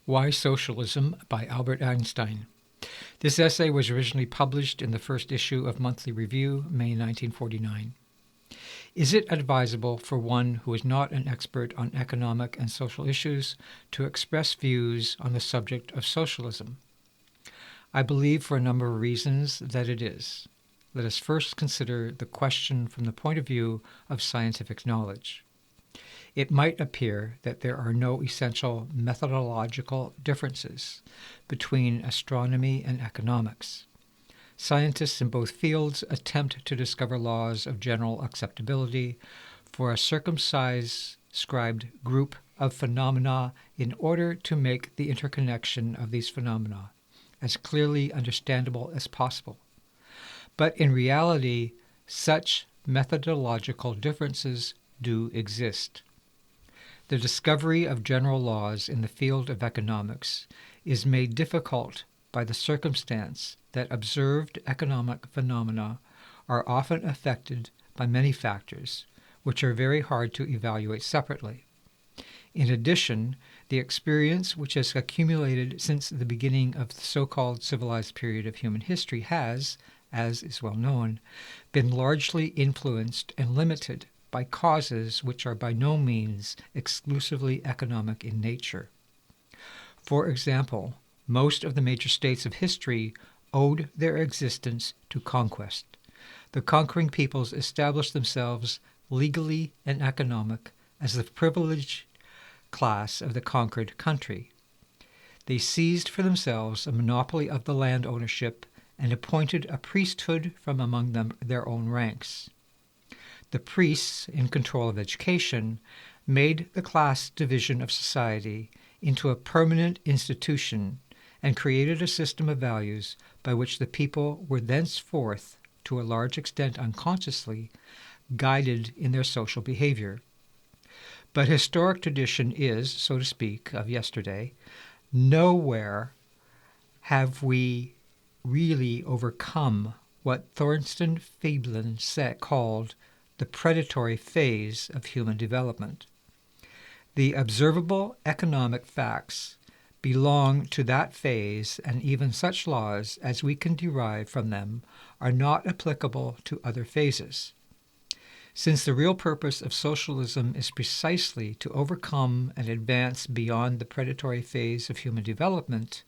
Why Socialism by Albert Einstein. This essay was originally published in the first issue of Monthly Review, May 1949. Is it advisable for one who is not an expert on economic and social issues to express views on the subject of socialism? I believe for a number of reasons that it is. Let us first consider the question from the point of view of scientific knowledge. It might appear that there are no essential methodological differences between astronomy and economics. Scientists in both fields attempt to discover laws of general acceptability for a circumscribed group of phenomena in order to make the interconnection of these phenomena as clearly understandable as possible. But in reality, such methodological differences do exist. The discovery of general laws in the field of economics is made difficult by the circumstance that observed economic phenomena are often affected by many factors, which are very hard to evaluate separately. In addition, the experience which has accumulated since the beginning of the so-called civilized period of human history has, as is well known, been largely influenced and limited by causes which are by no means exclusively economic in nature. For example, most of the major states of history owed their existence to conquest. The conquering peoples established themselves legally and economic as the privileged class of the conquered country. They seized for themselves a monopoly of the land ownership and appointed a priesthood from among their own ranks. The priests, in control of education, made the class division of society into a permanent institution and created a system of values by which the people were thenceforth, to a large extent unconsciously, guided in their social behavior. But historic tradition is, so to speak, of yesterday. Nowhere have we really overcome what Thorstein Veblen called the predatory phase of human development. The observable economic facts belong to that phase, and even such laws as we can derive from them are not applicable to other phases. Since the real purpose of socialism is precisely to overcome and advance beyond the predatory phase of human development,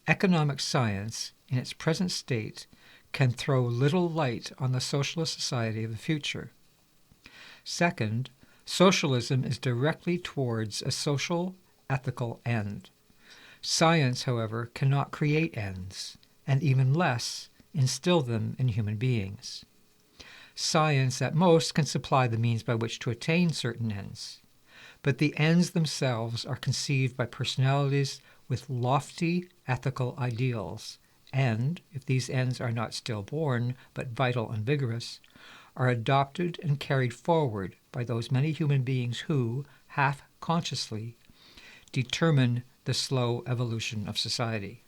economic science, in its present state, can throw little light on the socialist society of the future. Second, socialism is directly towards a social, ethical end. Science, however, cannot create ends, and even less instill them in human beings. Science, at most, can supply the means by which to attain certain ends, but the ends themselves are conceived by personalities with lofty ethical ideals, and, if these ends are not stillborn, but vital and vigorous, are adopted and carried forward by those many human beings who, half consciously, determine the slow evolution of society.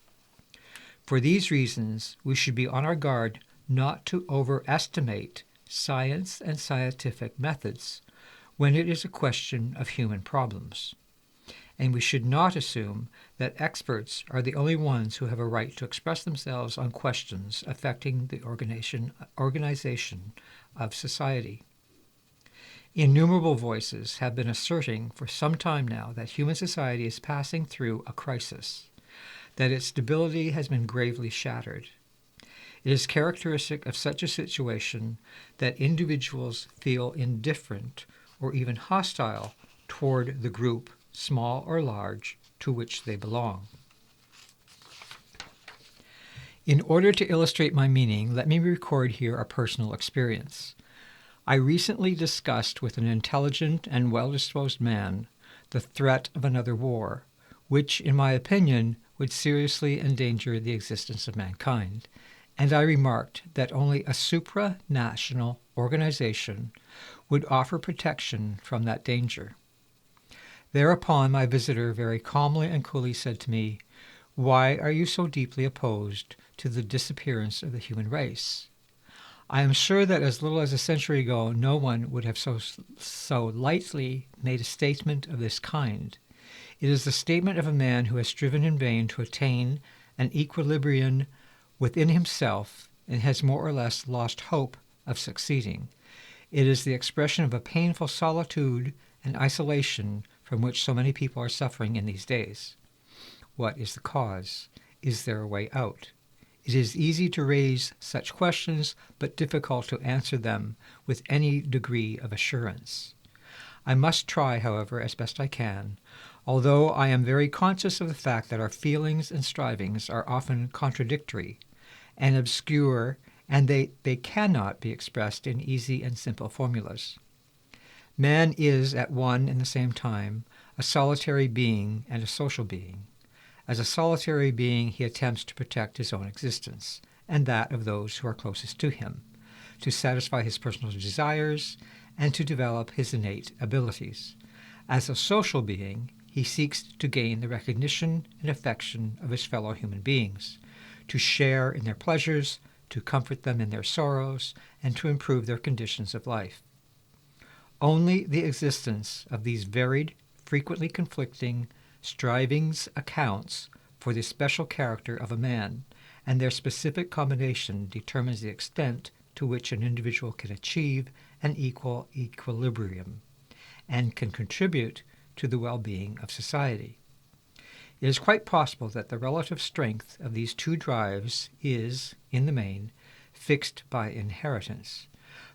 For these reasons, we should be on our guard not to overestimate science and scientific methods when it is a question of human problems. And we should not assume that experts are the only ones who have a right to express themselves on questions affecting the organization of society. Innumerable voices have been asserting for some time now that human society is passing through a crisis, that its stability has been gravely shattered. It is characteristic of such a situation that individuals feel indifferent or even hostile toward the group, small or large, to which they belong. In order to illustrate my meaning, let me record here a personal experience. I recently discussed with an intelligent and well-disposed man the threat of another war, which, in my opinion, would seriously endanger the existence of mankind, and I remarked that only a supranational organization would offer protection from that danger. Thereupon my visitor very calmly and coolly said to me, "Why are you so deeply opposed to the disappearance of the human race? I am sure that as little as a century ago no one would have so lightly made a statement of this kind. It is the statement of a man who has striven in vain to attain an equilibrium within himself and has more or less lost hope of succeeding. It is the expression of a painful solitude and isolation from which so many people are suffering in these days. What is the cause? Is there a way out? It is easy to raise such questions, but difficult to answer them with any degree of assurance. I must try, however, as best I can, although I am very conscious of the fact that our feelings and strivings are often contradictory and obscure, and they cannot be expressed in easy and simple formulas. Man is, at one and the same time, a solitary being and a social being. As a solitary being, he attempts to protect his own existence and that of those who are closest to him, to satisfy his personal desires, and to develop his innate abilities. As a social being, he seeks to gain the recognition and affection of his fellow human beings, to share in their pleasures, to comfort them in their sorrows, and to improve their conditions of life. Only the existence of these varied, frequently conflicting strivings accounts for the special character of a man, and their specific combination determines the extent to which an individual can achieve an equal equilibrium and can contribute to the well-being of society. It is quite possible that the relative strength of these two drives is, in the main, fixed by inheritance,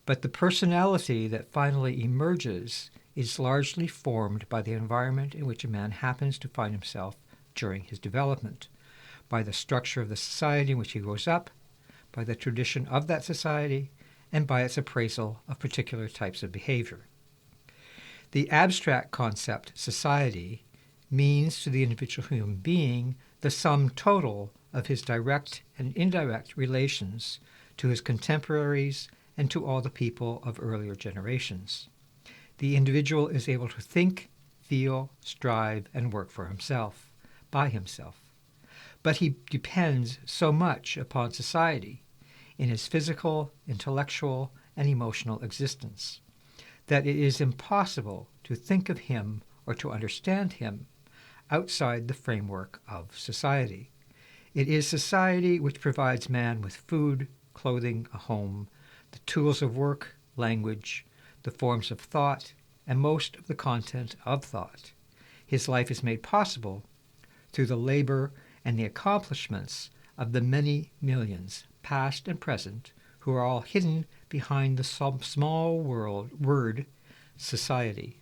but the personality that finally emerges is largely formed by the environment in which a man happens to find himself during his development, by the structure of the society in which he grows up, by the tradition of that society, and by its appraisal of particular types of behavior. The abstract concept society means to the individual human being the sum total of his direct and indirect relations to his contemporaries and to all the people of earlier generations. The individual is able to think, feel, strive, and work for himself, by himself. But he depends so much upon society in his physical, intellectual, and emotional existence that it is impossible to think of him or to understand him outside the framework of society. It is society which provides man with food, clothing, a home, the tools of work, language, the forms of thought, and most of the content of thought. His life is made possible through the labor and the accomplishments of the many millions, past and present, who are all hidden behind the small word society.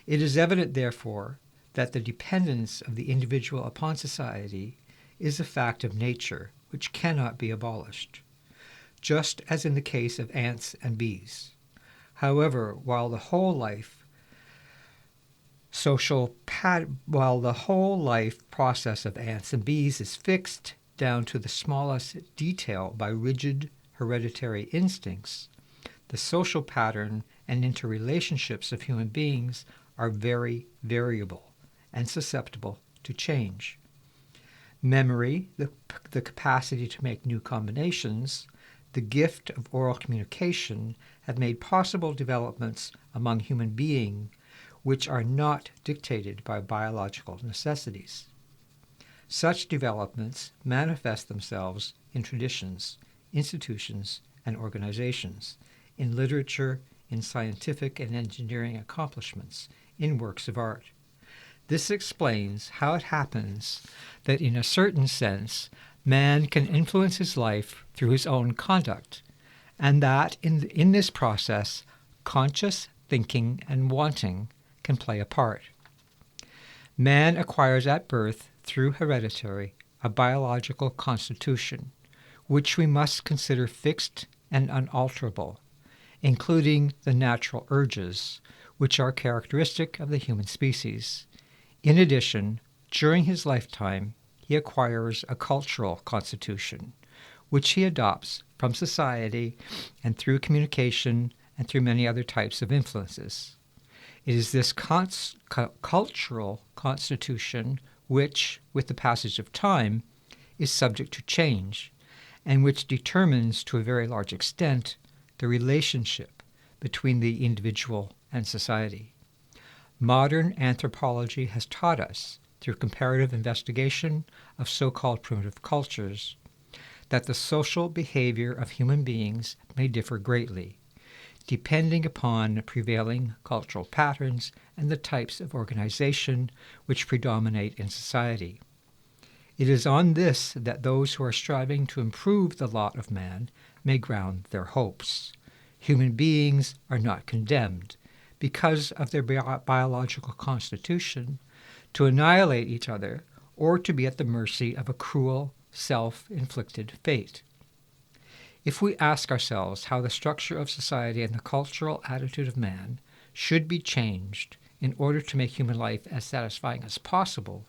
It is evident, therefore, that the dependence of the individual upon society is a fact of nature which cannot be abolished, just as in the case of ants and bees. However, while the whole life process of ants and bees is fixed down to the smallest detail by rigid hereditary instincts, the social pattern and interrelationships of human beings are very variable and susceptible to change. Memory, the capacity to make new combinations, the gift of oral communication have made possible developments among human beings which are not dictated by biological necessities. Such developments manifest themselves in traditions, institutions, and organizations, in literature, in scientific and engineering accomplishments, in works of art. This explains how it happens that, in a certain sense, man can influence his life through his own conduct, and that in this process, conscious thinking and wanting can play a part. Man acquires at birth, through hereditary, a biological constitution, which we must consider fixed and unalterable, including the natural urges, which are characteristic of the human species. In addition, during his lifetime, he acquires a cultural constitution, which he adopts from society and through communication and through many other types of influences. It is this cultural constitution which, with the passage of time, is subject to change, and which determines to a very large extent the relationship between the individual and society. Modern anthropology has taught us, through comparative investigation of so-called primitive cultures, that the social behavior of human beings may differ greatly, depending upon prevailing cultural patterns and the types of organization which predominate in society. It is on this that those who are striving to improve the lot of man may ground their hopes. Human beings are not condemned, because of their biological constitution, to annihilate each other or to be at the mercy of a cruel, self-inflicted fate. If we ask ourselves how the structure of society and the cultural attitude of man should be changed in order to make human life as satisfying as possible,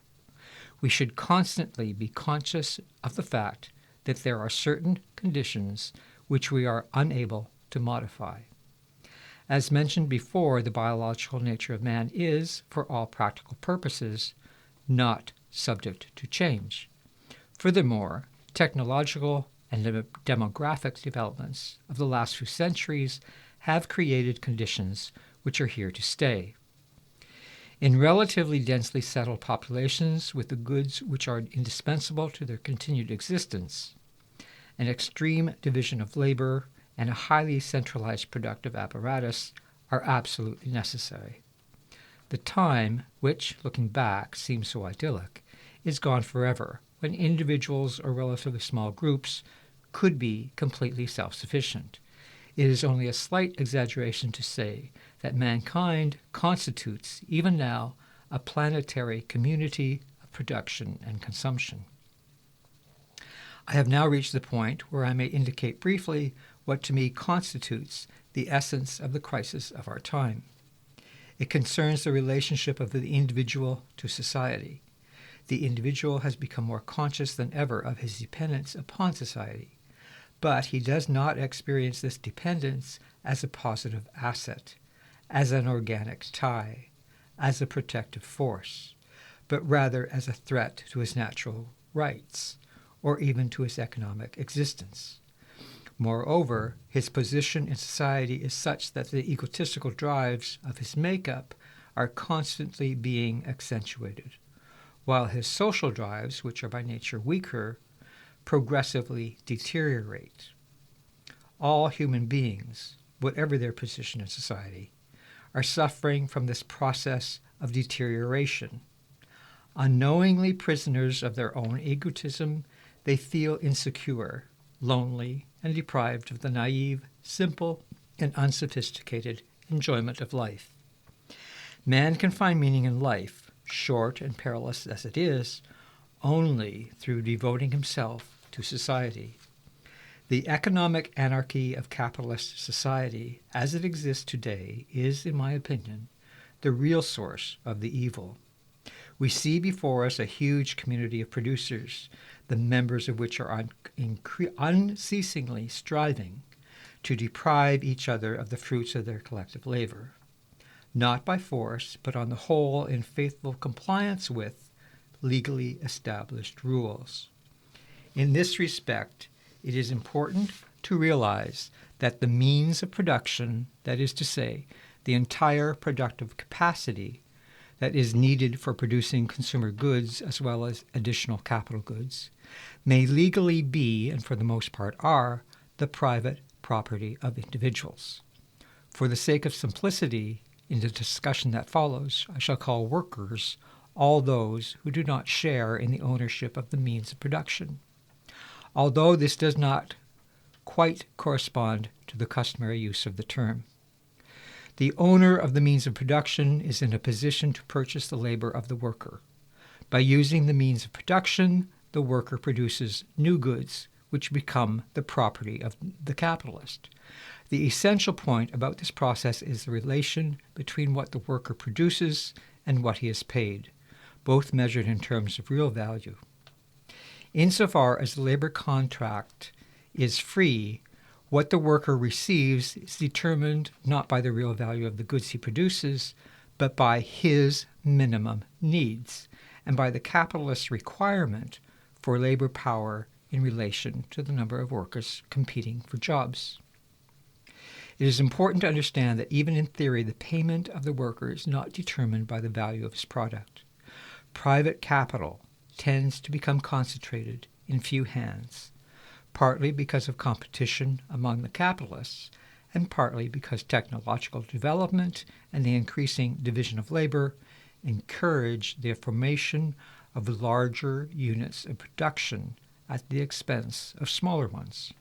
we should constantly be conscious of the fact that there are certain conditions which we are unable to modify. As mentioned before, the biological nature of man is, for all practical purposes, not subject to change. Furthermore, technological and demographic developments of the last few centuries have created conditions which are here to stay. In relatively densely settled populations with the goods which are indispensable to their continued existence, an extreme division of labor and a highly centralized productive apparatus are absolutely necessary. The time, which, looking back, seems so idyllic, is gone forever, when individuals or relatively small groups could be completely self-sufficient. It is only a slight exaggeration to say that mankind constitutes, even now, a planetary community of production and consumption. I have now reached the point where I may indicate briefly what to me constitutes the essence of the crisis of our time. It concerns the relationship of the individual to society. The individual has become more conscious than ever of his dependence upon society, but he does not experience this dependence as a positive asset, as an organic tie, as a protective force, but rather as a threat to his natural rights, or even to his economic existence. Moreover, his position in society is such that the egotistical drives of his makeup are constantly being accentuated, while his social drives, which are by nature weaker, progressively deteriorate. All human beings, whatever their position in society, are suffering from this process of deterioration. Unknowingly prisoners of their own egotism, they feel insecure, lonely, and deprived of the naive, simple, and unsophisticated enjoyment of life. Man can find meaning in life, short and perilous as it is, only through devoting himself to society. The economic anarchy of capitalist society, as it exists today, is, in my opinion, the real source of the evil. We see before us a huge community of producers, the members of which are unceasingly striving to deprive each other of the fruits of their collective labor, not by force, but on the whole in faithful compliance with legally established rules. In this respect, it is important to realize that the means of production, that is to say, the entire productive capacity that is needed for producing consumer goods as well as additional capital goods, may legally be, and for the most part are, the private property of individuals. For the sake of simplicity, in the discussion that follows, I shall call workers all those who do not share in the ownership of the means of production, although this does not quite correspond to the customary use of the term. The owner of the means of production is in a position to purchase the labor of the worker. By using the means of production, the worker produces new goods, which become the property of the capitalist. The essential point about this process is the relation between what the worker produces and what he is paid, both measured in terms of real value. Insofar as the labor contract is free, what the worker receives is determined not by the real value of the goods he produces, but by his minimum needs, and by the capitalist's requirement for labor power in relation to the number of workers competing for jobs. It is important to understand that even in theory, the payment of the worker is not determined by the value of his product. Private capital tends to become concentrated in few hands, partly because of competition among the capitalists, and partly because technological development and the increasing division of labor encourage the formation of larger units of production at the expense of smaller ones.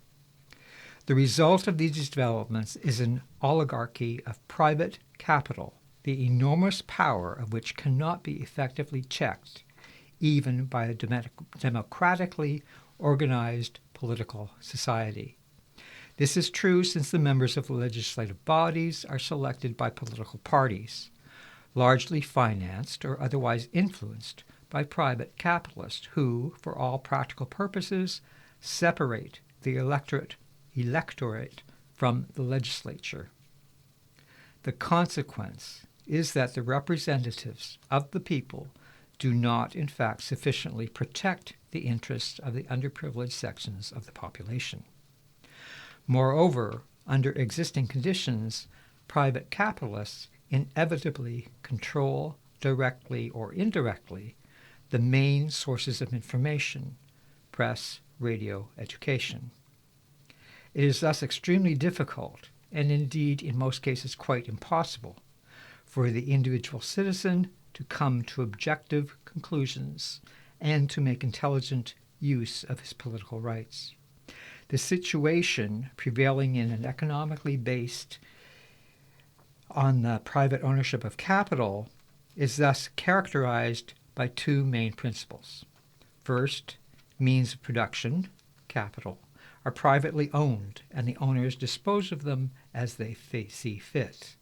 The result of these developments is an oligarchy of private capital, the enormous power of which cannot be effectively checked, even by a democratically organized political society. This is true since the members of the legislative bodies are selected by political parties, largely financed or otherwise influenced by private capitalists who, for all practical purposes, separate the electorate from the legislature. The consequence is that the representatives of the people do not, in fact, sufficiently protect the interests of the underprivileged sections of the population. Moreover, under existing conditions, private capitalists inevitably control, directly or indirectly, the main sources of information: press, radio, education. It is thus extremely difficult, and indeed in most cases quite impossible, for the individual citizen to come to objective conclusions and to make intelligent use of his political rights. The situation prevailing in an economically based on the private ownership of capital is thus characterized by two main principles. First, means of production, capital, are privately owned, and the owners dispose of them as they see fit.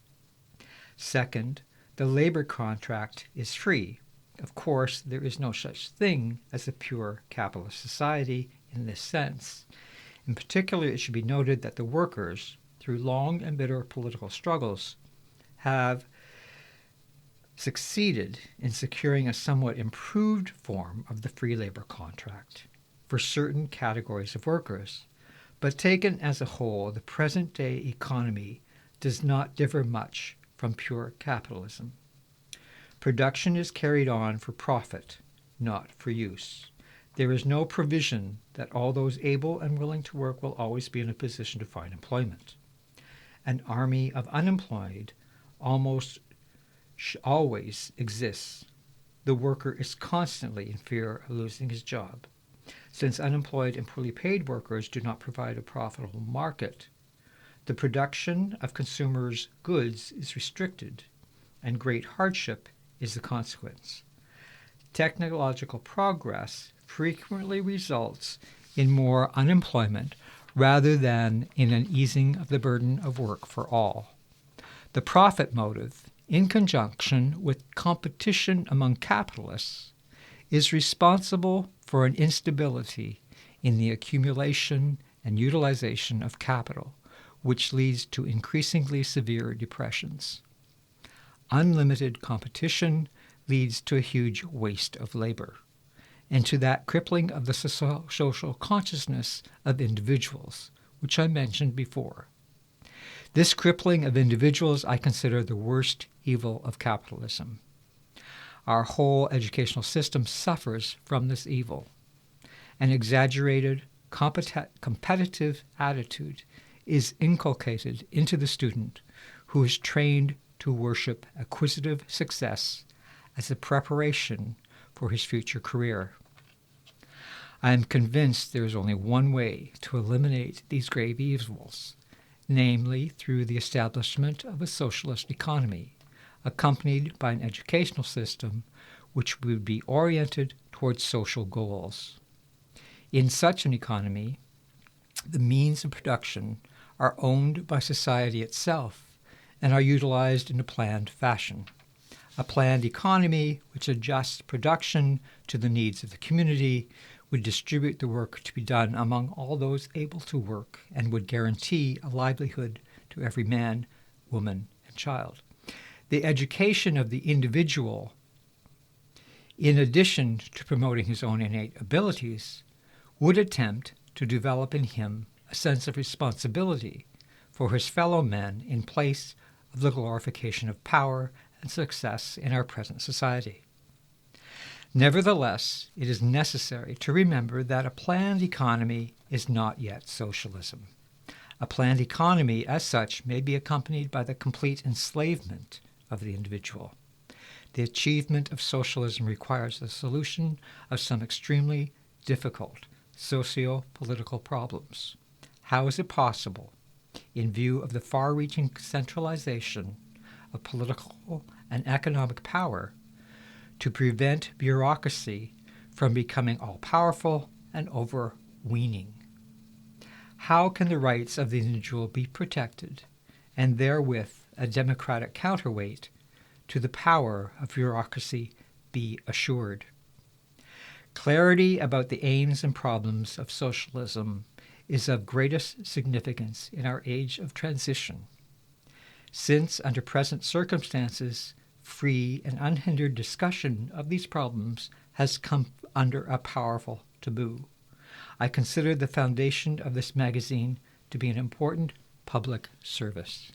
Second, the labor contract is free. Of course, there is no such thing as a pure capitalist society in this sense. In particular, it should be noted that the workers, through long and bitter political struggles, have succeeded in securing a somewhat improved form of the free labor contract for certain categories of workers. But taken as a whole, the present-day economy does not differ much from pure capitalism. Production is carried on for profit, not for use. There is no provision that all those able and willing to work will always be in a position to find employment. An army of unemployed almost always exists. The worker is constantly in fear of losing his job. Since unemployed and poorly paid workers do not provide a profitable market, the production of consumers' goods is restricted, and great hardship is the consequence. Technological progress frequently results in more unemployment rather than in an easing of the burden of work for all. The profit motive, in conjunction with competition among capitalists, is responsible for an instability in the accumulation and utilization of capital, which leads to increasingly severe depressions. Unlimited competition leads to a huge waste of labor, and to that crippling of the social consciousness of individuals, which I mentioned before. This crippling of individuals I consider the worst evil of capitalism. Our whole educational system suffers from this evil. An exaggerated, competitive attitude is inculcated into the student, who is trained to worship acquisitive success as a preparation for his future career. I am convinced there is only one way to eliminate these grave evils, namely through the establishment of a socialist economy, accompanied by an educational system which would be oriented towards social goals. In such an economy, the means of production are owned by society itself and are utilized in a planned fashion. A planned economy which adjusts production to the needs of the community would distribute the work to be done among all those able to work and would guarantee a livelihood to every man, woman, and child. The education of the individual, in addition to promoting his own innate abilities, would attempt to develop in him a sense of responsibility for his fellow men in place of the glorification of power and success in our present society. Nevertheless, it is necessary to remember that a planned economy is not yet socialism. A planned economy, as such, may be accompanied by the complete enslavement of the individual. The achievement of socialism requires the solution of some extremely difficult socio-political problems. How is it possible, in view of the far-reaching centralization of political and economic power, to prevent bureaucracy from becoming all-powerful and overweening? How can the rights of the individual be protected, and therewith a democratic counterweight to the power of bureaucracy be assured? Clarity about the aims and problems of socialism is of greatest significance in our age of transition, since under present circumstances, free and unhindered discussion of these problems has come under a powerful taboo. I consider the foundation of this magazine to be an important public service.